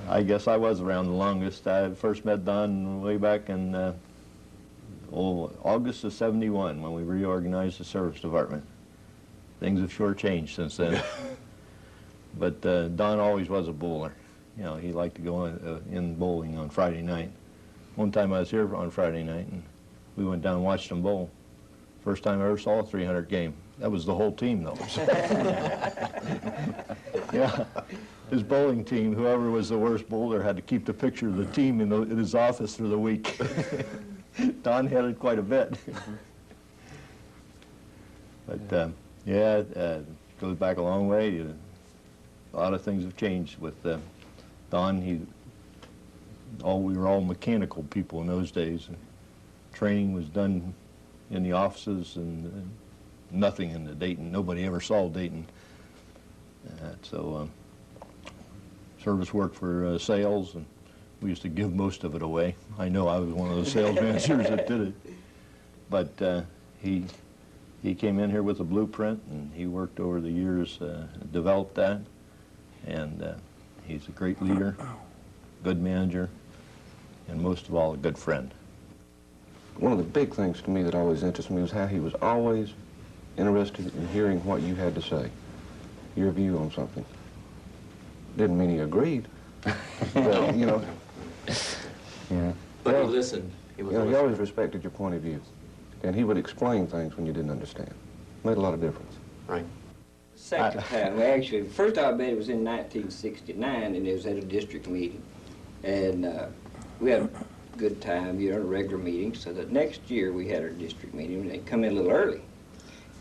I guess I was around the longest. I first met Don way back in August of '71 when we reorganized the service department. Things have sure changed since then. But Don always was a bowler. You know, he liked to go in bowling on Friday night. One time I was here on Friday night, and we went down and watched him bowl. First time I ever saw a 300 game. That was the whole team, though. Yeah, his bowling team, whoever was the worst bowler, had to keep the picture of the team in his office for the week. Don had it quite a bit. But yeah, it goes back a long way. A lot of things have changed with Don. We were all mechanical people in those days. And training was done in the offices and nothing in the Dayton. Nobody ever saw Dayton. So service worked for sales, and we used to give most of it away. I know I was one of those sales managers that did it. But he came in here with a blueprint, and he worked over the years, developed that. And he's a great leader, good manager, and most of all, a good friend. One of the big things to me that always interested me was how he was always interested in hearing what you had to say, your view on something. Didn't mean he agreed, but, you know. Yeah. But he listened. He always respected your point of view. And he would explain things when you didn't understand. Made a lot of difference. Right. Second time, well, actually, the first time I met it was in 1969, and it was at a district meeting. And we had a good time, you know, a regular meeting. So the next year we had our district meeting, and they come in a little early.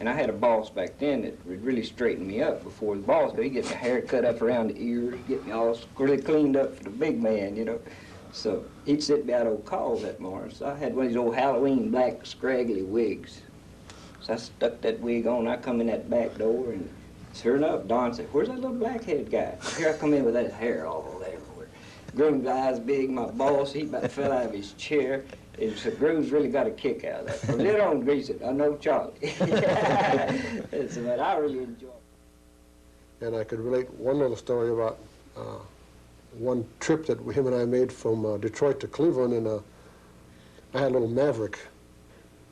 And I had a boss back then that would really straighten me up before the boss. He'd get my hair cut up around the ears, get me all really cleaned up for the big man, you know. So he'd sit me out old calls that morning. So I had one of these old Halloween black scraggly wigs. So I stuck that wig on. I come in that back door, and sure enough, Don said, "Where's that little black-headed guy?" Here I come in with that hair all everywhere. Grooms' eyes big. My boss, he about fell out of his chair. And so Grooms really got a kick out of that. From then on, Grooms said, "I know Charlie." So, but I really enjoyed it. And I could relate one little story about one trip that him and I made from Detroit to Cleveland, and I had a little Maverick,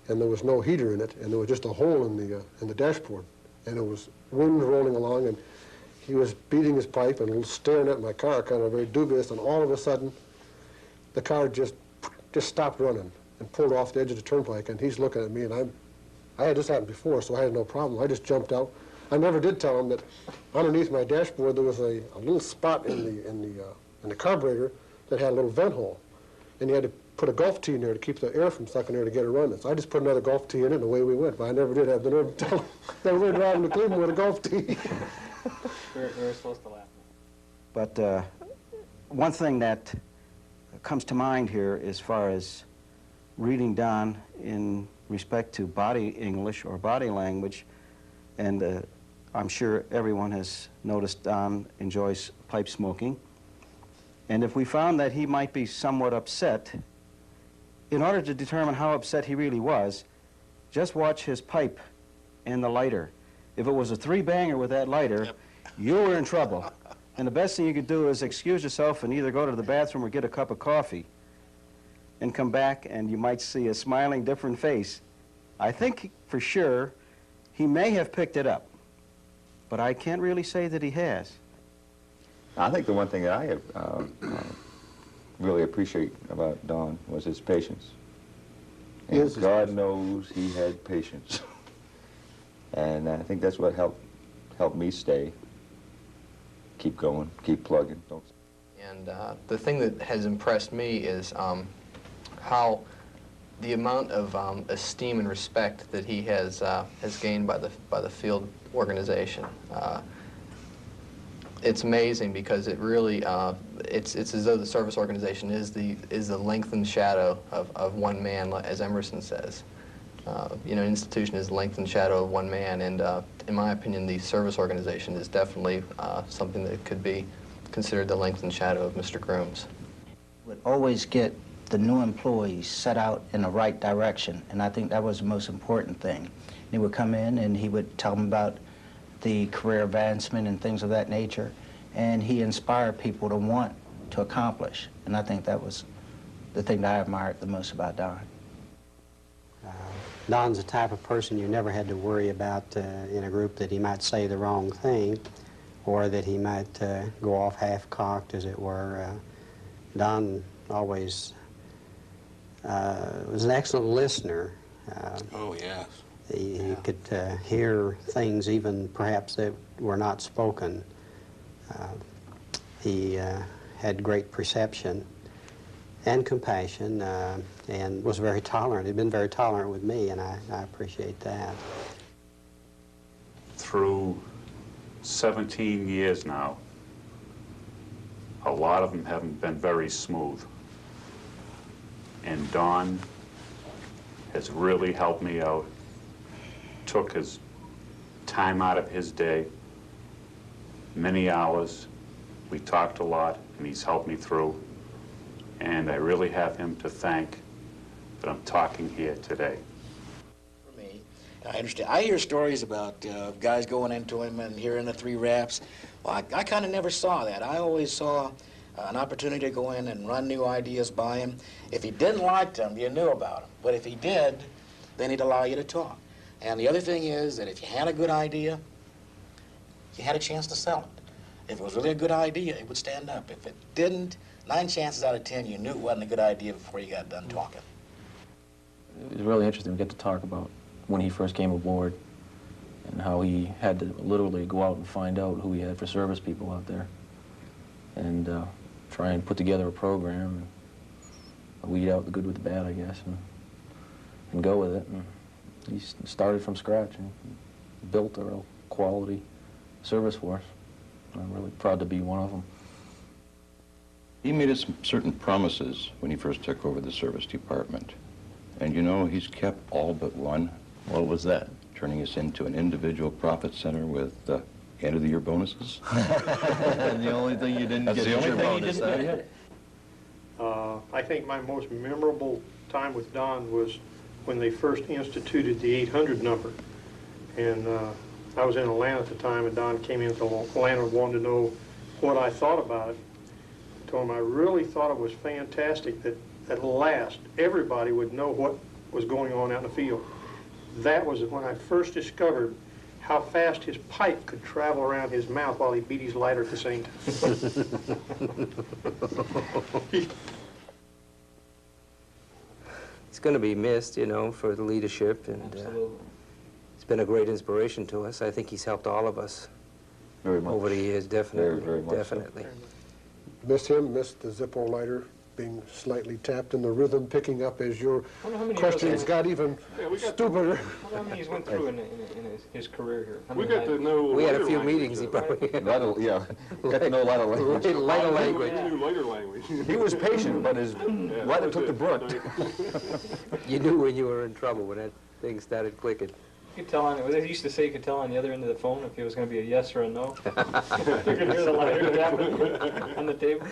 and there was no heater in it, and there was just a hole in the dashboard, and it was wind rolling along, and he was beating his pipe and staring at my car, kind of very dubious, and all of a sudden, the car just stopped running and pulled off the edge of the turnpike, and he's looking at me, and I had this happened before, so I had no problem. I just jumped out. I never did tell him that underneath my dashboard there was a little spot in the carburetor that had a little vent hole, and you had to put a Gulf tee in there to keep the air from sucking there to get it running. So I just put another Gulf tee in it, and away we went. But I never did have the nerve to tell him that we were driving to Cleveland with a Gulf tee. we were supposed to laugh. But one thing that comes to mind here as far as reading Don in respect to body English or body language, and I'm sure everyone has noticed Don enjoys pipe smoking. And if we found that he might be somewhat upset, in order to determine how upset he really was, just watch his pipe and the lighter. If it was a three-banger with that lighter, you were in trouble. And the best thing you could do is excuse yourself and either go to the bathroom or get a cup of coffee and come back, and you might see a smiling, different face. I think for sure he may have picked it up, but I can't really say that he has. I think the one thing that I have really appreciate about Don was his patience. And God knows he had patience. And I think that's what helped me stay. Keep going, keep plugging. And the thing that has impressed me is how the amount of esteem and respect that he has gained by the field organization. It's amazing because it really it's as though the service organization is the lengthened shadow of one man, as Emerson says. You know, an institution is the lengthened shadow of one man, and in my opinion, the service organization is definitely something that could be considered the lengthened shadow of Mr. Grooms. Would always get the new employees set out in the right direction, and I think that was the most important thing. He would come in and he would tell them about the career advancement and things of that nature, and he inspired people to want to accomplish. And I think that was the thing that I admired the most about Don. Don's the type of person you never had to worry about in a group that he might say the wrong thing or that he might go off half-cocked, as it were. Don always was an excellent listener. Oh, yes. He could hear things even perhaps that were not spoken. He had great perception and compassion, and was very tolerant. He'd been very tolerant with me, and I appreciate that. Through 17 years now, a lot of them haven't been very smooth. And Don has really helped me out, took his time out of his day, many hours. We talked a lot, and he's helped me through. And I really have him to thank that I'm talking here today. For me, I understand. I hear stories about guys going into him and hearing the 3 raps. Well, I kind of never saw that. I always saw an opportunity to go in and run new ideas by him. If he didn't like them, you knew about them. But if he did, then he'd allow you to talk. And the other thing is that if you had a good idea, you had a chance to sell it. If it was really a good idea, it would stand up. If it didn't, 9 chances out of 10, you knew it wasn't a good idea before you got done talking. It was really interesting to get to talk about when he first came aboard and how he had to literally go out and find out who he had for service people out there and try and put together a program and weed out the good with the bad, I guess, and go with it. And he started from scratch and built a real quality service force. I'm really proud to be one of them. He made us certain promises when he first took over the service department. And you know, he's kept all but one. What was that? Turning us into an individual profit center with end-of-the-year bonuses. And the only thing you didn't That's get the was only your thing bonus. he didn't get. I think my most memorable time with Don was when they first instituted the 800 number. And I was in Atlanta at the time, and Don came into Atlanta and wanted to know what I thought about it. I told him I really thought it was fantastic that at last everybody would know what was going on out in the field. That was when I first discovered how fast his pipe could travel around his mouth while he beat his lighter at the same time. It's going to be missed, you know, for the leadership, and it's been a great inspiration to us. I think he's helped all of us very much over the years, definitely. Very much definitely. So. Miss him, miss the Zippo lighter being slightly tapped and the rhythm picking up as your questions got even stupider. How many he's went through in his career here? We got to know. We had a few meetings. He probably Yeah, got to know a lot of language. Lighter language. Lighter language. He was patient, but his lighter took the brunt. You knew when you were in trouble when that thing started clicking. You could tell on, they used to say you could tell on the other end of the phone if it was going to be a yes or a no. You could hear the lighter tapping on the table.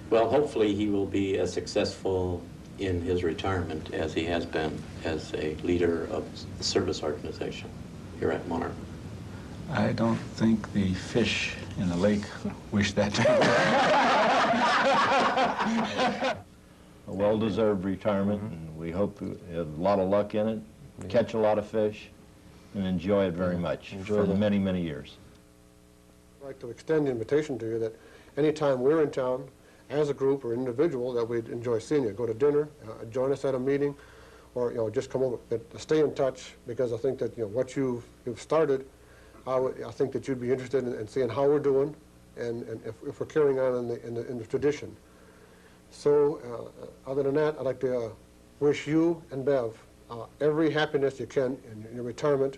Well, hopefully he will be as successful in his retirement as he has been as a leader of the service organization here at Monarch. I don't think the fish in the lake wish that to A well-deserved retirement, and we hope you have a lot of luck in it, catch a lot of fish, and enjoy it very much for many, many years. I'd like to extend the invitation to you that anytime we're in town, as a group or individual, that we'd enjoy seeing you. Go to dinner, join us at a meeting, or just come over. But stay in touch, because I think that what you've started, I think that you'd be interested in seeing how we're doing, and if we're carrying on in the tradition. So, other than that, I'd like to wish you and Bev every happiness you can in your retirement.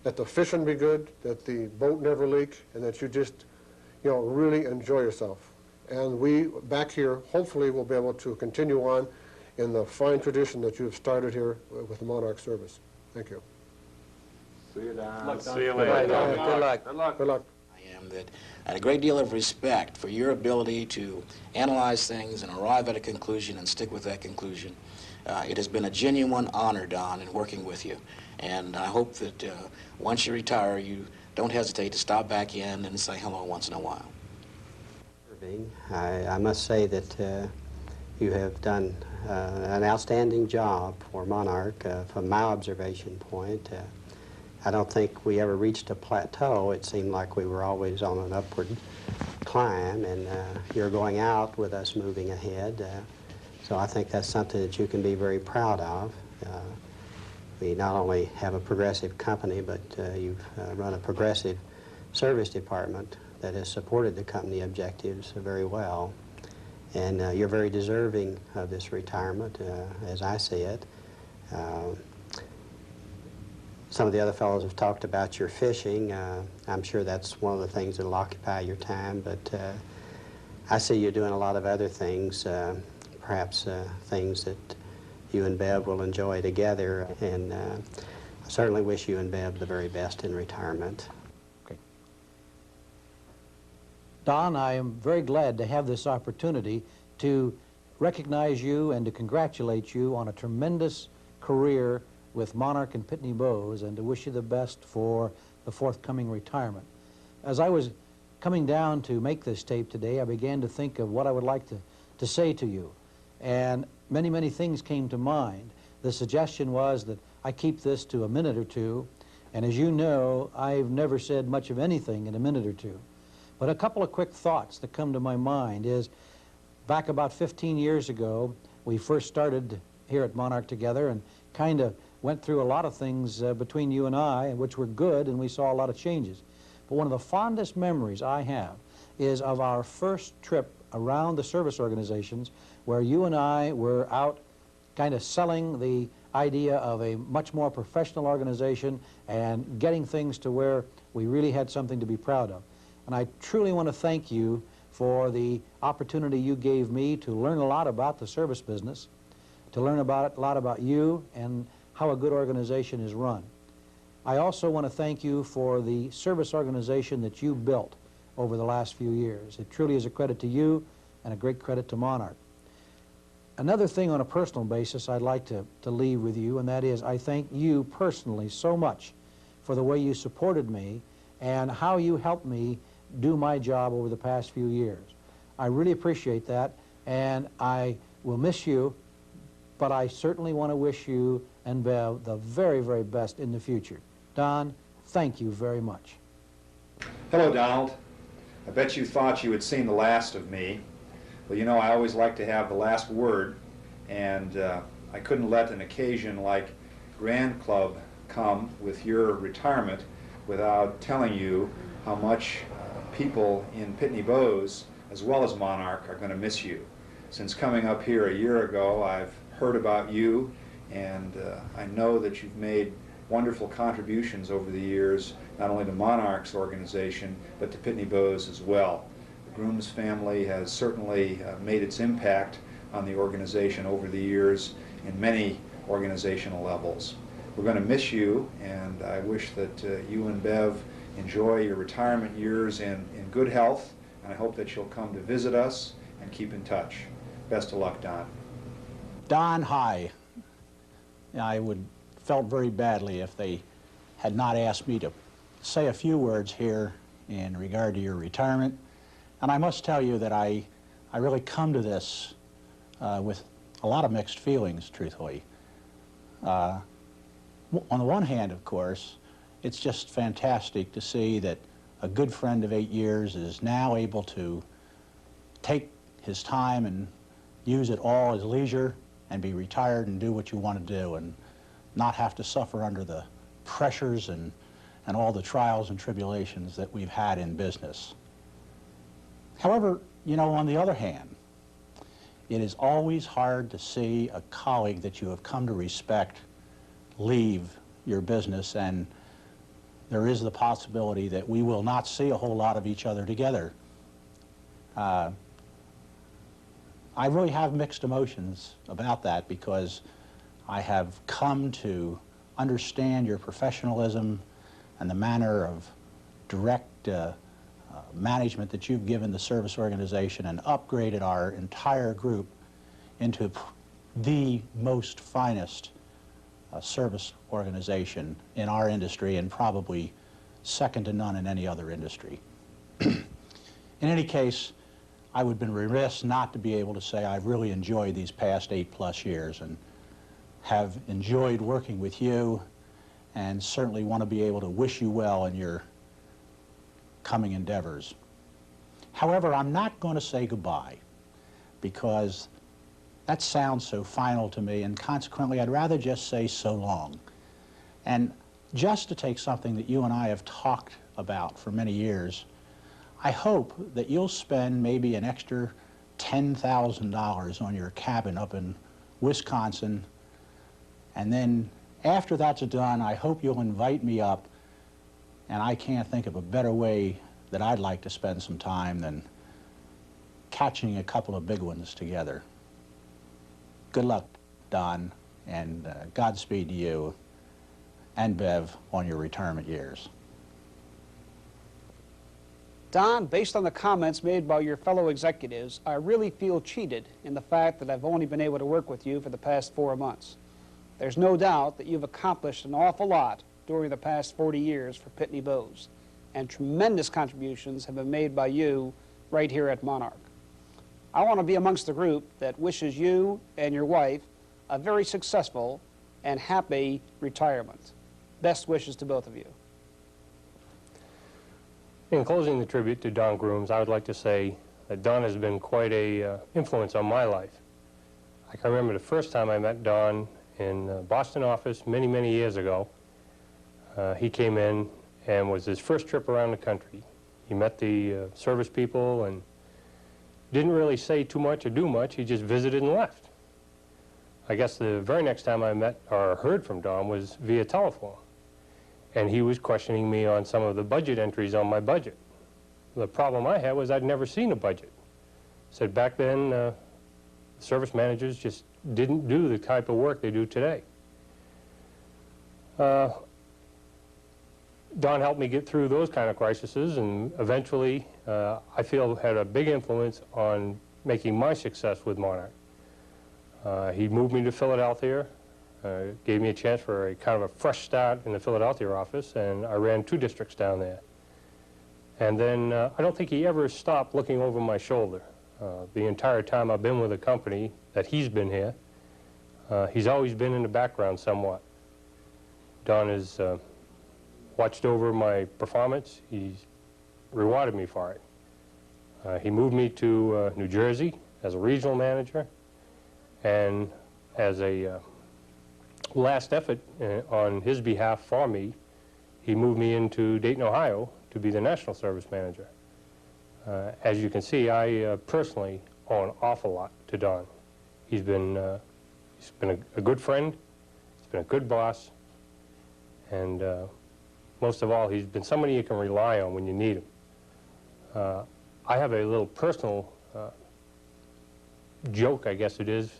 That the fishing be good, that the boat never leak, and that you just, really enjoy yourself. And we, back here, hopefully will be able to continue on in the fine tradition that you've started here with the Monarch Service. Thank you. See you, Don. See you later. Good luck. Good luck. Good luck. I am that I had a great deal of respect for your ability to analyze things and arrive at a conclusion and stick with that conclusion. It has been a genuine honor, Don, in working with you. And I hope that once you retire, you don't hesitate to stop back in and say hello once in a while. I must say that you have done an outstanding job for Monarch from my observation point. I don't think we ever reached a plateau. It seemed like we were always on an upward climb, and you're going out with us moving ahead. So I think that's something that you can be very proud of. We not only have a progressive company, but you've run a progressive service department that has supported the company objectives very well. And you're very deserving of this retirement, as I see it. Some of the other fellows have talked about your fishing. I'm sure that's one of the things that will occupy your time, but I see you doing a lot of other things, perhaps things that you and Bev will enjoy together, and I certainly wish you and Bev the very best in retirement. Don, I am very glad to have this opportunity to recognize you and to congratulate you on a tremendous career with Monarch and Pitney Bowes, and to wish you the best for the forthcoming retirement. As I was coming down to make this tape today, I began to think of what I would like to say to you, and many things came to mind. The suggestion was that I keep this to a minute or two, and as you know, I've never said much of anything in a minute or two. But a couple of quick thoughts that come to my mind is, back about 15 years ago, we first started here at Monarch together and kind of went through a lot of things between you and I, which were good, and we saw a lot of changes. But one of the fondest memories I have is of our first trip around the service organizations, where you and I were out kind of selling the idea of a much more professional organization and getting things to where we really had something to be proud of. And I truly want to thank you for the opportunity you gave me to learn a lot about the service business, to learn a lot about you and how a good organization is run. I also want to thank you for the service organization that you built over the last few years. It truly is a credit to you and a great credit to Monarch. Another thing on a personal basis I'd like to leave with you, and that is I thank you personally so much for the way you supported me and how you helped me do my job over the past few years. I really appreciate that, and I will miss you, but I certainly want to wish you and Bev the very best in the future. Don, thank you very much. Hello, Donald. I bet you thought you had seen the last of me. Well, you know, I always like to have the last word, and I couldn't let an occasion like Grand Club come with your retirement without telling you how much people in Pitney Bowes, as well as Monarch, are going to miss you. Since coming up here a year ago, I've heard about you, and I know that you've made wonderful contributions over the years, not only to Monarch's organization, but to Pitney Bowes as well. The Grooms family has certainly made its impact on the organization over the years in many organizational levels. We're going to miss you, and I wish that you and Bev enjoy your retirement years in good health, and I hope that you'll come to visit us and keep in touch. Best of luck, Don. Don, hi. I would felt very badly if they had not asked me to say a few words here in regard to your retirement. And I must tell you that I really come to this with a lot of mixed feelings, truthfully. On the one hand, of course, it's just fantastic to see that a good friend of 8 years is now able to take his time and use it all as leisure and be retired and do what you want to do and not have to suffer under the pressures and all the trials and tribulations that we've had in business. However, you know, on the other hand, it is always hard to see a colleague that you have come to respect leave your business, and there is the possibility that we will not see a whole lot of each other together. I really have mixed emotions about that, because I have come to understand your professionalism and the manner of direct management that you've given the service organization and upgraded our entire group into the most finest service organization in our industry and probably second to none in any other industry. In any case, I would have been remiss not to be able to say I've really enjoyed these past 8+ years and have enjoyed working with you, and certainly want to be able to wish you well in your coming endeavors. However, I'm not going to say goodbye, because that sounds so final to me, and consequently I'd rather just say so long. And just to take something that you and I have talked about for many years, I hope that you'll spend maybe an extra $10,000 on your cabin up in Wisconsin, and then after that's done, I hope you'll invite me up, and I can't think of a better way that I'd like to spend some time than catching a couple of big ones together. Good luck, Don, and Godspeed to you and Bev on your retirement years. Don, based on the comments made by your fellow executives, I really feel cheated in the fact that I've only been able to work with you for the past 4 months. There's no doubt that you've accomplished an awful lot during the past 40 years for Pitney Bowes, and tremendous contributions have been made by you right here at Monarch. I want to be amongst the group that wishes you and your wife a very successful and happy retirement. Best wishes to both of you. In closing the tribute to Don Grooms, I would like to say that Don has been quite a influence on my life. I can remember the first time I met Don in the Boston office many, many years ago. He came in and was his first trip around the country. He met the service people and didn't really say too much or do much. He just visited and left. I guess the very next time I met or heard from Don was via telephone. And he was questioning me on some of the budget entries on my budget. The problem I had was I'd never seen a budget. Said back then, service managers just didn't do the type of work they do today. Don helped me get through those kind of crises, and eventually, I feel, had a big influence on making my success with Monarch. He moved me to Philadelphia, gave me a chance for a kind of a fresh start in the Philadelphia office, and I ran 2 districts down there. And then I don't think he ever stopped looking over my shoulder. The entire time I've been with the company that he's been here, he's always been in the background somewhat. Don has watched over my performance. He's rewarded me for it. He moved me to New Jersey as a regional manager, and as a last effort on his behalf for me, he moved me into Dayton, Ohio to be the national service manager. As you can see, I personally owe an awful lot to Don. He's been a good friend, he's been a good boss, and most of all, he's been somebody you can rely on when you need him. I have a little personal joke, I guess it is,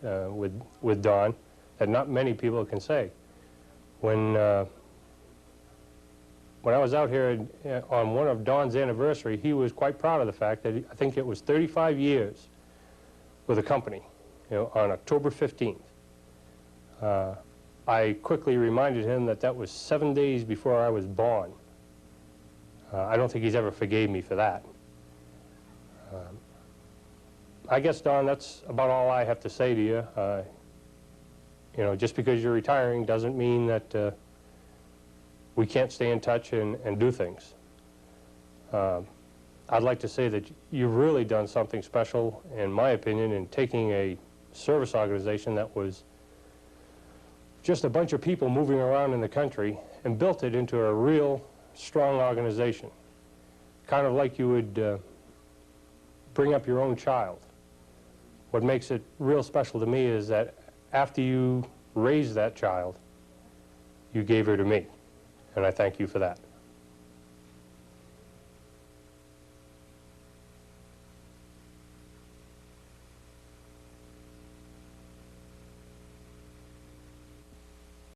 with Don that not many people can say. When I was out here on one of Don's anniversary, he was quite proud of the fact that I think it was 35 years with the company, on October 15th. I quickly reminded him that that was 7 days before I was born. I don't think he's ever forgave me for that. I guess, Don, that's about all I have to say to you. Just because you're retiring doesn't mean that we can't stay in touch and do things. I'd like to say that you've really done something special, in my opinion, in taking a service organization that was just a bunch of people moving around in the country and built it into a real strong organization. Kind of like you would bring up your own child. What makes it real special to me is that after you raised that child, you gave her to me, and I thank you for that.